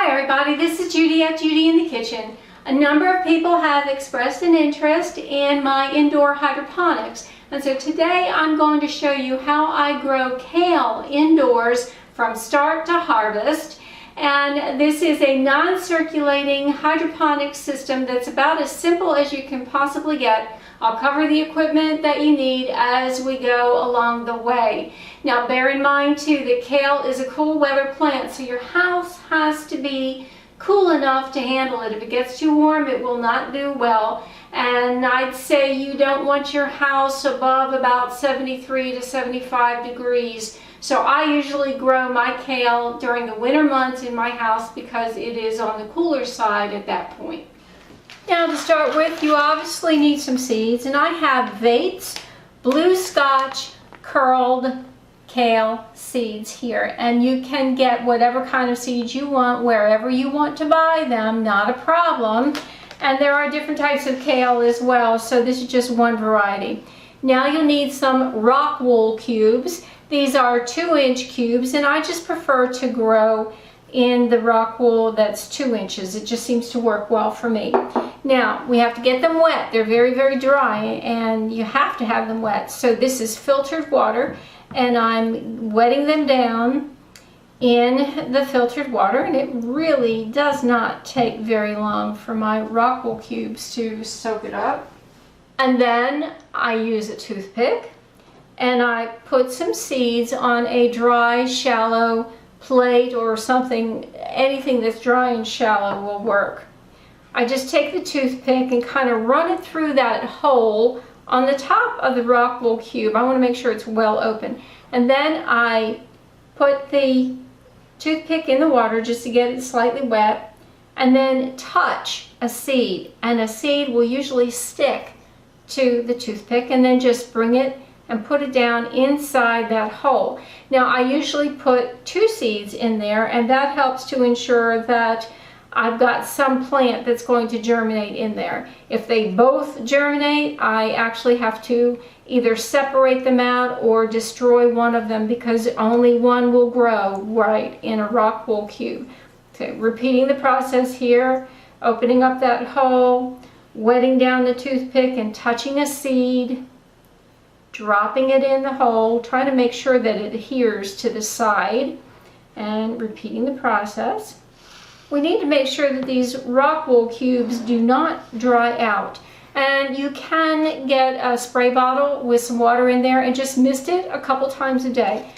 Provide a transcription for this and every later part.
Hi everybody, this is Judy at Judi in the Kitchen. A number of people have expressed an interest in my indoor hydroponics, and so today I'm going to show you how I grow kale indoors from start to harvest. And this is a non-circulating hydroponic system that's about as simple as you can possibly get. I'll cover the equipment that you need as we go along the way. Now bear in mind too that kale is a cool weather plant, so your house has to be cool enough to handle it. If it gets too warm, it will not do well. And I'd say you don't want your house above about 73 to 75 degrees. So I usually grow my kale during the winter months in my house because it is on the cooler side at that point. Now to start with, you obviously need some seeds, and I have Vates Blue Scotch curled kale seeds here, and you can get whatever kind of seeds you want wherever you want to buy them, not a problem. And there are different types of kale as well, so this is just one variety. Now you'll need some Rockwool cubes. These are 2-inch cubes, and I just prefer to grow in the Rockwool that's 2 inches. It just seems to work well for me. Now we have to get them wet. They're very, very dry, and you have to have them wet. So this is filtered water, and I'm wetting them down in the filtered water, and it really does not take very long for my Rockwool cubes to soak it up. And then I use a toothpick, and I put some seeds on a dry, shallow plate or something. Anything that's dry and shallow will work. I just take the toothpick and kind of run it through that hole on the top of the Rockwool cube. I want to make sure it's well open. And then I put the toothpick in the water just to get it slightly wet, and then touch a seed. And a seed will usually stick to the toothpick, and then just bring it and put it down inside that hole. Now I usually put 2 seeds in there, and that helps to ensure that I've got some plant that's going to germinate in there. If they both germinate, I actually have to either separate them out or destroy one of them, because only one will grow right in a Rockwool cube. Okay, repeating the process here, opening up that hole, wetting down the toothpick and touching a seed, dropping it in the hole, trying to make sure that it adheres to the side, and repeating the process. We need to make sure that these Rockwool cubes do not dry out. And you can get a spray bottle with some water in there and just mist it a couple times a day.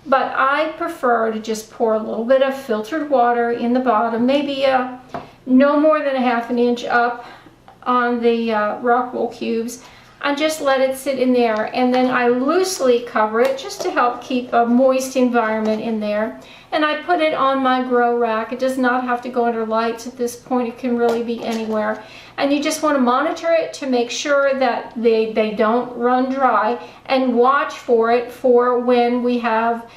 But I prefer to just pour a little bit of filtered water in the bottom, maybe no more than a ½ inch up on the Rockwool cubes, and just let it sit in there. And then I loosely cover it just to help keep a moist environment in there. And I put it on my grow rack. It does not have to go under lights at this point. It can really be anywhere. And you just want to monitor it to make sure that they don't run dry, and watch for it for when we have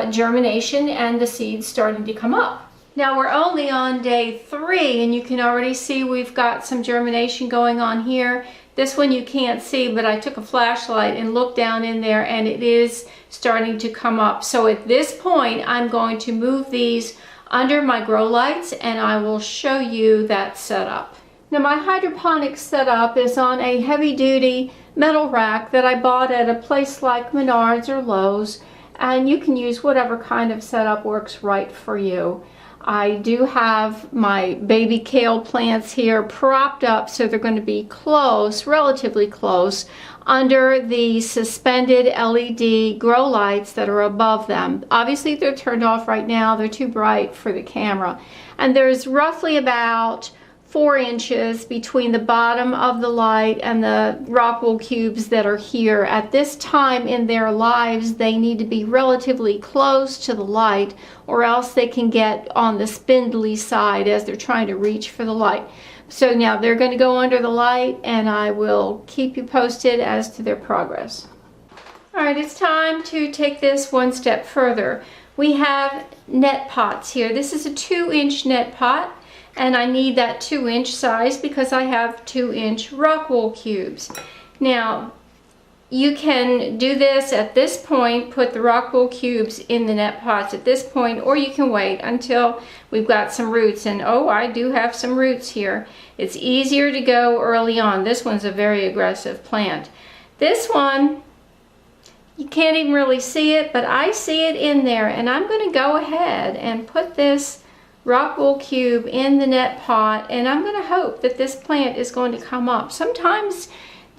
germination and the seeds starting to come up. Now we're only on day 3, and you can already see we've got some germination going on here. This one you can't see, but I took a flashlight and looked down in there, and it is starting to come up. So at this point, I'm going to move these under my grow lights, and I will show you that setup. Now my hydroponics setup is on a heavy-duty metal rack that I bought at a place like Menards or Lowe's, and you can use whatever kind of setup works right for you. I do have my baby kale plants here propped up, so they're going to be close, relatively close, under the suspended LED grow lights that are above them. Obviously they're turned off right now, they're too bright for the camera. And there's roughly about 4 inches between the bottom of the light and the Rockwool cubes that are here. At this time in their lives, they need to be relatively close to the light, or else they can get on the spindly side as they're trying to reach for the light. So now they're going to go under the light, and I will keep you posted as to their progress. Alright, it's time to take this one step further. We have net pots here. This is a 2-inch net pot, and I need that 2-inch size because I have 2-inch Rockwool cubes. Now, you can do this at this point, put the Rockwool cubes in the net pots at this point, or you can wait until we've got some roots. And oh, I do have some roots here. It's easier to go early on. This one's a very aggressive plant. This one, you can't even really see it, but I see it in there, and I'm going to go ahead and put this Rockwool cube in the net pot, and I'm going to hope that this plant is going to come up. Sometimes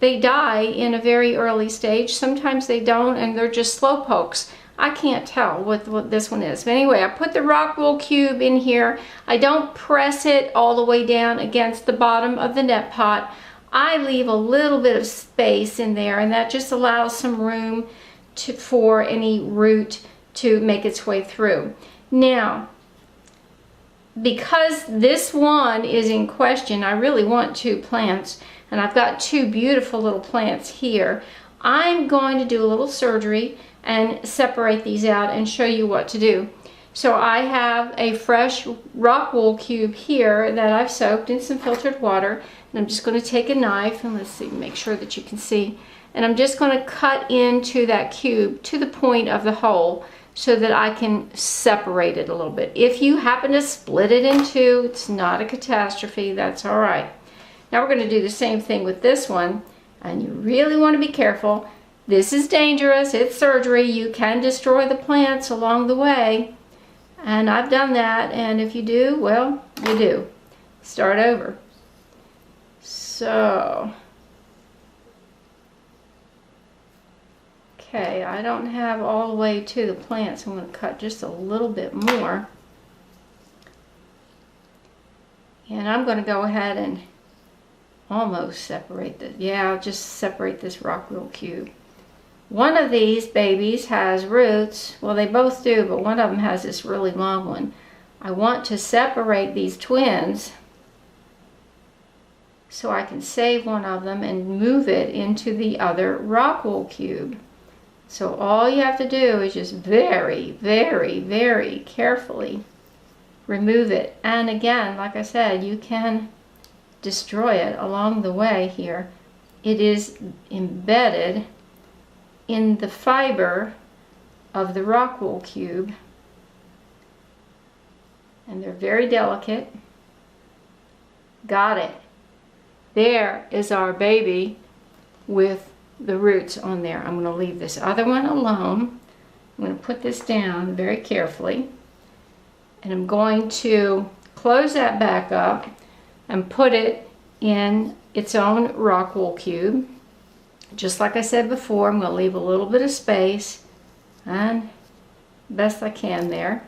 they die in a very early stage, sometimes they don't, and they're just slow pokes. I can't tell what this one is. But anyway, I put the Rockwool cube in here. I don't press it all the way down against the bottom of the net pot. I leave a little bit of space in there, and that just allows some room for any root to make its way through. Now, because this one is in question, I really want 2 plants, and I've got 2 beautiful little plants here. I'm going to do a little surgery and separate these out and show you what to do. So I have a fresh Rockwool cube here that I've soaked in some filtered water, and I'm just going to take a knife, and let's see, make sure that you can see, and I'm just going to cut into that cube to the point of the hole so that I can separate it a little bit. If you happen to split it in 2, it's not a catastrophe, that's all right. Now we're going to do the same thing with this one, and you really want to be careful. This is dangerous, it's surgery, you can destroy the plants along the way, and I've done that, and if you do, well, you do. Start over. So, okay, I don't have all the way to the plant, so I'm going to cut just a little bit more. And I'm going to go ahead and almost separate this. Yeah, I'll just separate this Rockwool cube. One of these babies has roots. Well, they both do, but one of them has this really long one. I want to separate these twins so I can save one of them and move it into the other Rockwool cube. So all you have to do is just very, very, very carefully remove it. And again, like I said, you can destroy it along the way here. It is embedded in the fiber of the Rockwool cube, and they're very delicate. Got it. There is our baby with the roots on there. I'm going to leave this other one alone. I'm going to put this down very carefully, and I'm going to close that back up and put it in its own Rockwool cube. Just like I said before, I'm going to leave a little bit of space, and best I can there,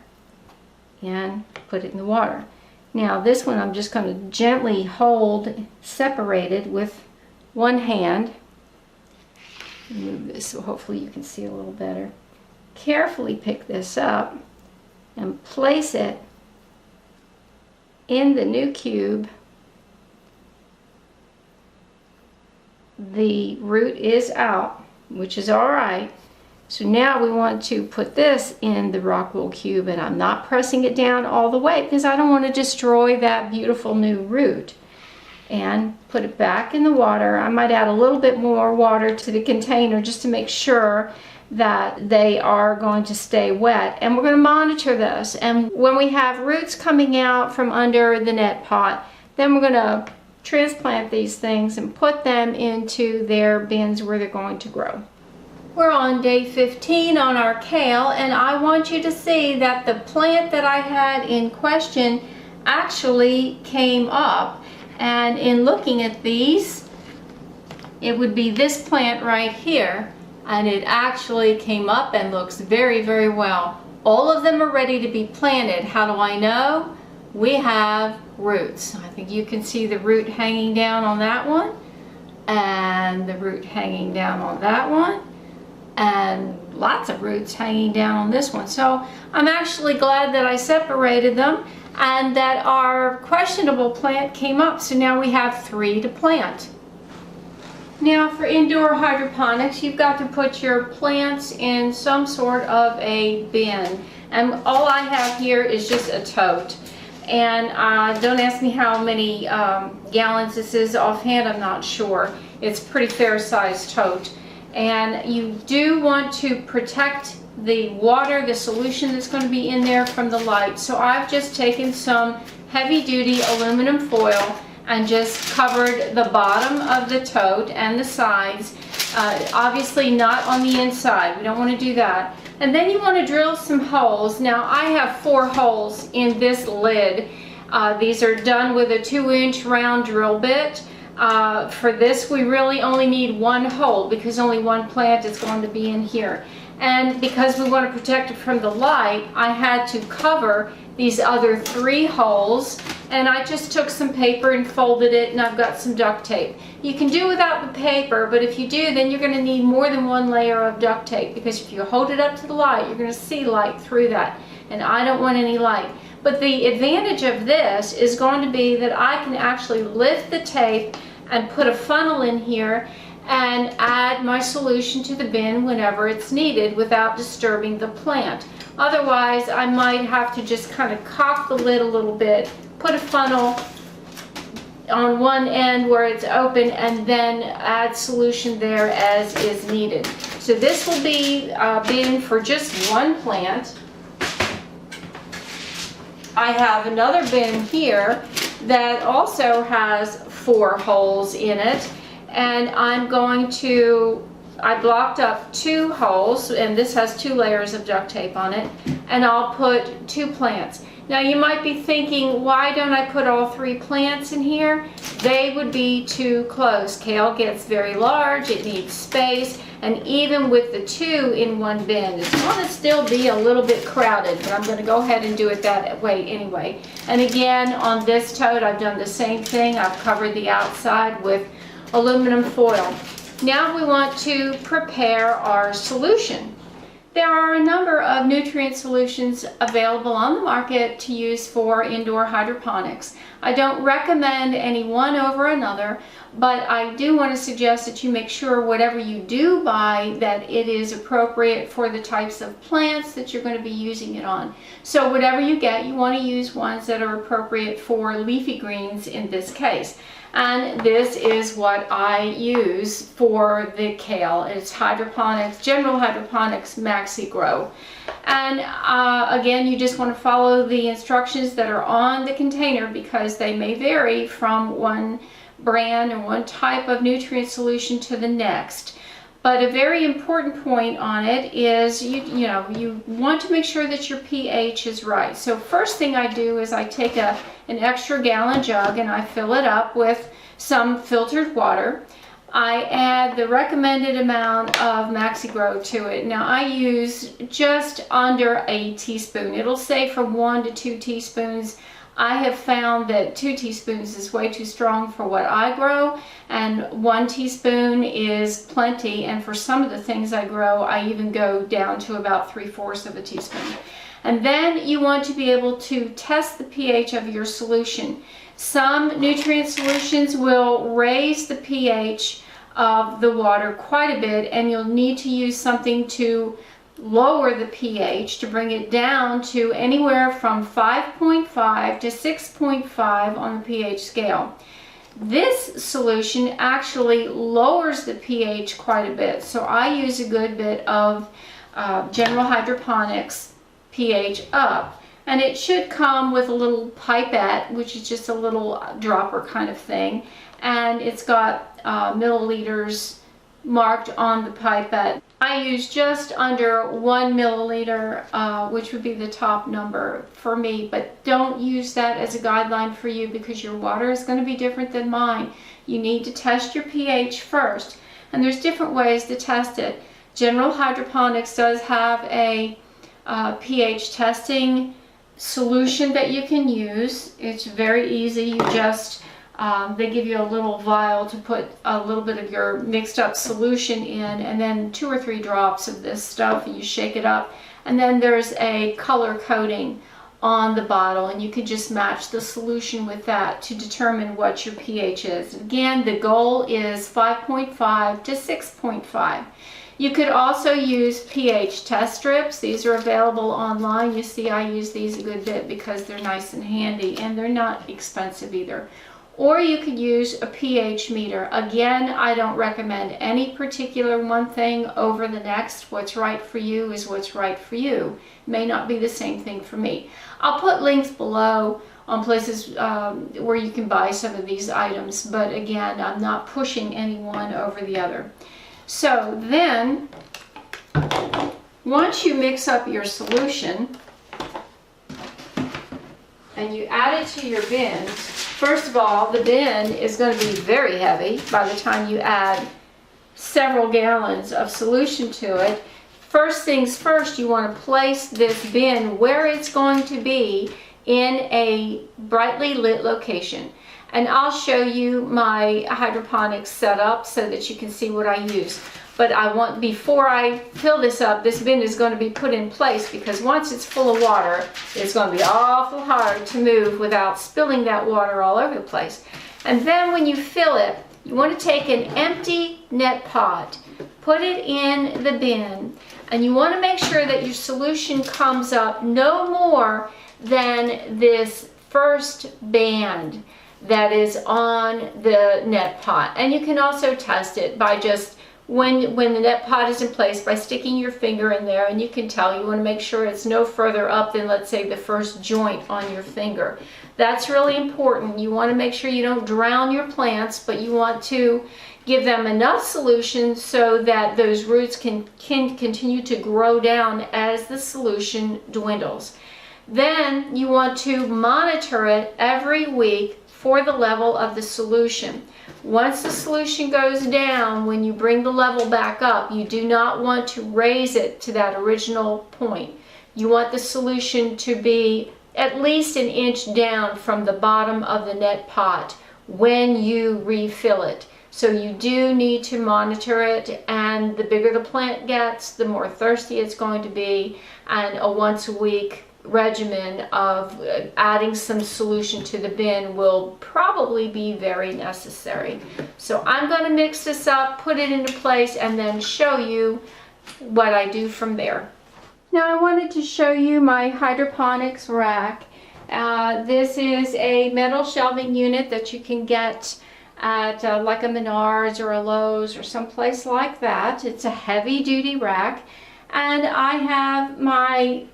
and put it in the water. Now this one I'm just going to gently hold separated with one hand. Move this so hopefully you can see a little better. Carefully pick this up and place it in the new cube. The root is out, which is all right. So now we want to put this in the Rockwool cube, and I'm not pressing it down all the way because I don't want to destroy that beautiful new root. And put it back in the water. I might add a little bit more water to the container just to make sure that they are going to stay wet. And we're going to monitor this. And when we have roots coming out from under the net pot, then we're going to transplant these things and put them into their bins where they're going to grow. We're on day 15 on our kale, and I want you to see that the plant that I had in question actually came up. And in looking at these, it would be this plant right here, and it actually came up and looks very, very well. All of them are ready to be planted. How do I know? We have roots. I think you can see the root hanging down on that one, and the root hanging down on that one, and lots of roots hanging down on this one. So I'm actually glad that I separated them and that our questionable plant came up. So now we have 3 to plant. Now for indoor hydroponics, you've got to put your plants in some sort of a bin. And all I have here is just a tote. And don't ask me how many gallons this is offhand, I'm not sure. It's a pretty fair sized tote. And you do want to protect the water, the solution that's going to be in there, from the light. So I've just taken some heavy-duty aluminum foil and just covered the bottom of the tote and the sides. Obviously not on the inside. We don't want to do that. And then you want to drill some holes. Now I have 4 holes in this lid. These are done with a 2-inch round drill bit. For this we really only need 1 hole because only 1 plant is going to be in here. And because we want to protect it from the light, I had to cover these other 3 holes, and I just took some paper and folded it, and I've got some duct tape. You can do without the paper, but if you do, then you're going to need more than 1 layer of duct tape, because if you hold it up to the light, you're going to see light through that, and I don't want any light. But the advantage of this is going to be that I can actually lift the tape and put a funnel in here and add my solution to the bin whenever it's needed without disturbing the plant. Otherwise, I might have to just kind of cock the lid a little bit, put a funnel on one end where it's open, and then add solution there as is needed. So this will be a bin for just 1 plant. I have another bin here that also has 4 holes in it, and I blocked up 2 holes, and this has 2 layers of duct tape on it, and I'll put 2 plants. Now you might be thinking, why don't I put all 3 plants in here? They would be too close. Kale gets very large, it needs space, and even with the 2 in 1 bin, it's going to still be a little bit crowded, but I'm going to go ahead and do it that way anyway. And again, on this tote, I've done the same thing. I've covered the outside with aluminum foil. Now we want to prepare our solution. There are a number of nutrient solutions available on the market to use for indoor hydroponics. I don't recommend any one over another, but I do want to suggest that you make sure whatever you do buy, that it is appropriate for the types of plants that you're going to be using it on. So whatever you get, you want to use ones that are appropriate for leafy greens in this case. And this is what I use for the kale. It's hydroponics, general hydroponics maxi grow. And again, you just want to follow the instructions that are on the container, because they may vary from one brand and one type of nutrient solution to the next. But a very important point on it is you want to make sure that your pH is right. So first thing I do is I take an extra gallon jug and I fill it up with some filtered water. I add the recommended amount of Maxi Grow to it. Now I use just under a teaspoon. It'll say from 1 to 2 teaspoons. I have found that 2 teaspoons is way too strong for what I grow, and 1 teaspoon is plenty, and for some of the things I grow, I even go down to about 3/4 of a teaspoon. And then you want to be able to test the pH of your solution. Some nutrient solutions will raise the pH of the water quite a bit, and you'll need to use something to lower the pH to bring it down to anywhere from 5.5 to 6.5 on the pH scale. This solution actually lowers the pH quite a bit, so I use a good bit of General Hydroponics pH up, and it should come with a little pipette, which is just a little dropper kind of thing, and it's got milliliters marked on the pipette. I use just under 1 milliliter, which would be the top number for me, but don't use that as a guideline for you, because your water is going to be different than mine. You need to test your pH first, and there's different ways to test it. General Hydroponics does have a pH testing solution that you can use. It's very easy. You just they give you a little vial to put a little bit of your mixed up solution in, and then 2 or 3 drops of this stuff, and you shake it up, and then there's a color coding on the bottle, and you can just match the solution with that to determine what your pH is. Again, the goal is 5.5 to 6.5. You could also use pH test strips. These are available online. You see I use these a good bit because they're nice and handy, and they're not expensive either. or you could use a pH meter. Again, I don't recommend any particular one thing over the next. What's right for you is what's right for you. It may not be the same thing for me. I'll put links below on places where you can buy some of these items, but again, I'm not pushing any one over the other. So then, once you mix up your solution and you add it to your bins, first of all, the bin is going to be very heavy by the time you add several gallons of solution to it. First things first, you want to place this bin where it's going to be in a brightly lit location. And I'll show you my hydroponics setup so that you can see what I use. But before I fill this up, this bin is going to be put in place, because once it's full of water, it's going to be awful hard to move without spilling that water all over the place. And then when you fill it, you want to take an empty net pot, put it in the bin, and you want to make sure that your solution comes up no more than this first band that is on the net pot. And you can also test it by just when the net pot is in place, by sticking your finger in there, and you can tell. You want to make sure it's no further up than, let's say, the first joint on your finger. That's really important. You want to make sure you don't drown your plants, but you want to give them enough solution so that those roots can continue to grow down as the solution dwindles. Then you want to monitor it every week for the level of the solution. Once the solution goes down, when you bring the level back up, you do not want to raise it to that original point. You want the solution to be at least an inch down from the bottom of the net pot when you refill it. So you do need to monitor it, and the bigger the plant gets, the more thirsty it's going to be, and a once a week regimen of adding some solution to the bin will probably be very necessary. So I'm going to mix this up, put it into place, and then show you what I do from there. Now I wanted to show you my hydroponics rack. This is a metal shelving unit that you can get at like a Menards or a Lowe's or someplace like that. It's a heavy duty rack, and I have my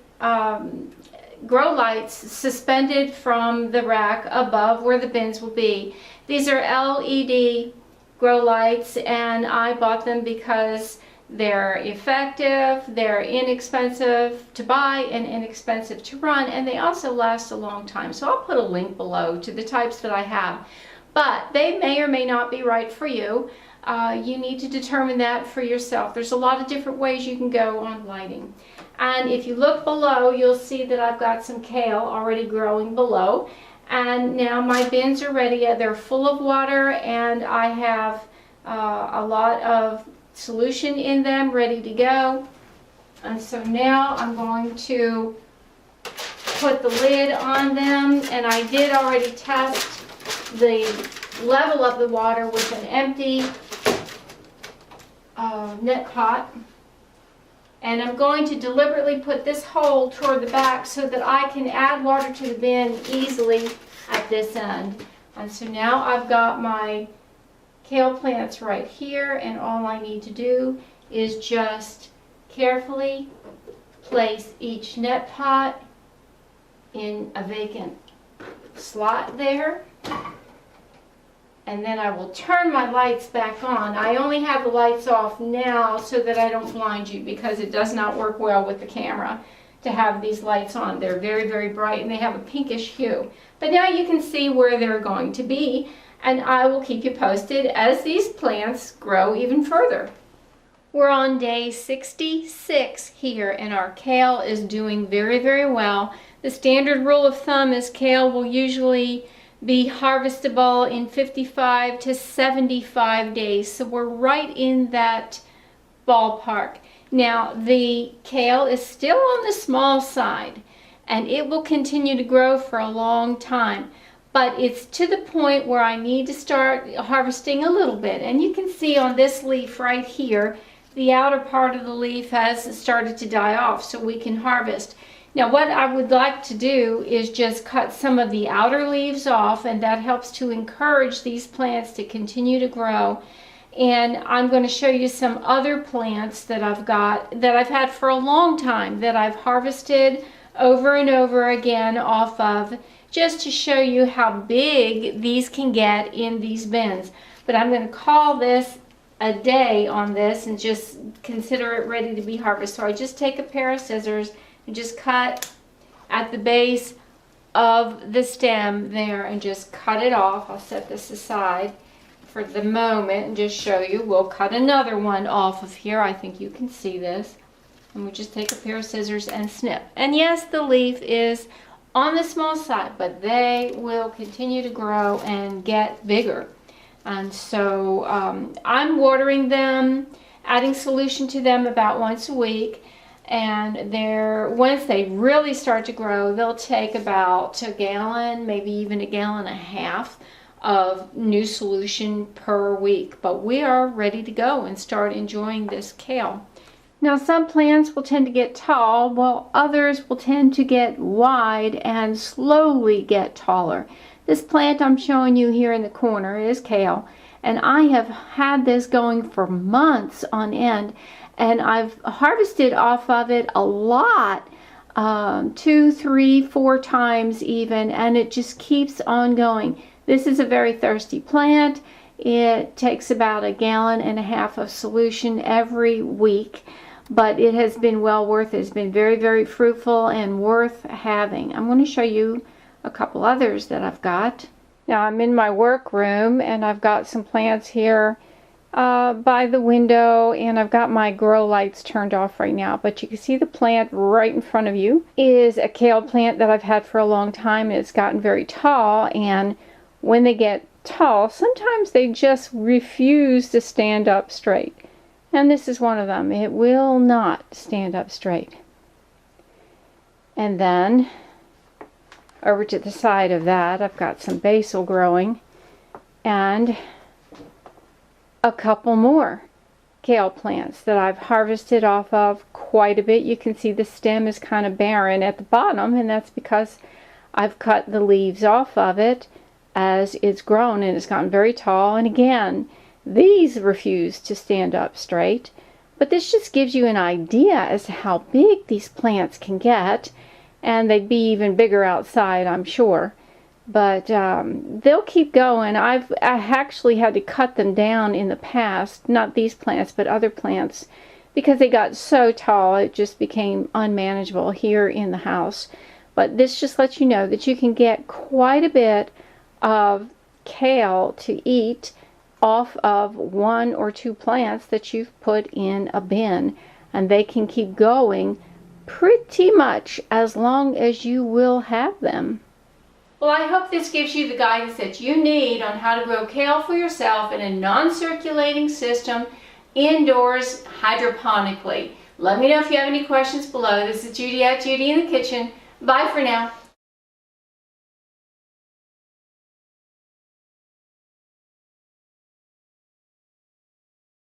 grow lights suspended from the rack above where the bins will be. These are LED grow lights, and I bought them because they're effective, they're inexpensive to buy and inexpensive to run, and they also last a long time. So I'll put a link below to the types that I have, but they may or may not be right for you. You need to determine that for yourself. There's a lot of different ways you can go on lighting. And if you look below, you'll see that I've got some kale already growing below. And now my bins are ready. They're full of water, and I have a lot of solution in them ready to go. And so now I'm going to put the lid on them, and I did already test the level of the water with an empty net pot. And I'm going to deliberately put this hole toward the back so that I can add water to the bin easily at this end. And so now I've got my kale plants right here, and all I need to do is just carefully place each net pot in a vacant slot there. And then I will turn my lights back on. I only have the lights off now so that I don't blind you, because it does not work well with the camera to have these lights on. They're very, very bright, and they have a pinkish hue. But now you can see where they're going to be, and I will keep you posted as these plants grow even further. We're on day 66 here, and our kale is doing very, very well. The standard rule of thumb is kale will usually be harvestable in 55 to 75 days. So we're right in that ballpark. Now the kale is still on the small side, and it will continue to grow for a long time. But it's to the point where I need to start harvesting a little bit. And you can see on this leaf right here, the outer part of the leaf has started to die off, so we can harvest. Now what I would like to do is just cut some of the outer leaves off, and that helps to encourage these plants to continue to grow. And I'm going to show you some other plants that I've got, that I've had for a long time, that I've harvested over and over again off of, just to show you how big these can get in these bins. But I'm going to call this a day on this and just consider it ready to be harvested. So I just take a pair of scissors and just cut at the base of the stem there and just cut it off. I'll set this aside for the moment and just show you. We'll cut another one off of here. I think you can see this. And we just take a pair of scissors and snip. And yes, the leaf is on the small side, but they will continue to grow and get bigger. And so I'm watering them, adding solution to them about once a week. And once they really start to grow, they'll take about a gallon, maybe even a gallon and a half of new solution per week. But we are ready to go and start enjoying this kale. Now some plants will tend to get tall, while others will tend to get wide and slowly get taller. This plant I'm showing you here in the corner is kale, and I have had this going for months on end, and I've harvested off of it a lot, 2, 3, 4 times even, and it just keeps on going. This is a very thirsty plant. It takes about a gallon and a half of solution every week, but it has been well worth it. It's been very, very fruitful and worth having. I'm going to show you a couple others that I've got. Now I'm in my work room and I've got some plants here by the window, and I've got my grow lights turned off right now, but you can see the plant right in front of you is a kale plant that I've had for a long time. It's gotten very tall, and when they get tall, sometimes they just refuse to stand up straight. And this is one of them. It will not stand up straight. And then over to the side of that, I've got some basil growing and a couple more kale plants that I've harvested off of quite a bit. You can see the stem is kind of barren at the bottom, and that's because I've cut the leaves off of it as it's grown and it's gotten very tall. And again, these refuse to stand up straight, but this just gives you an idea as to how big these plants can get, and they'd be even bigger outside, I'm sure. But they'll keep going. I actually had to cut them down in the past, not these plants but other plants, because they got so tall it just became unmanageable here in the house. But this just lets you know that you can get quite a bit of kale to eat off of 1 or 2 plants that you've put in a bin, and they can keep going pretty much as long as you will have them. Well, I hope this gives you the guidance that you need on how to grow kale for yourself in a non-circulating system indoors hydroponically. Let me know if you have any questions below. This is Judi at Judi in the Kitchen. Bye for now.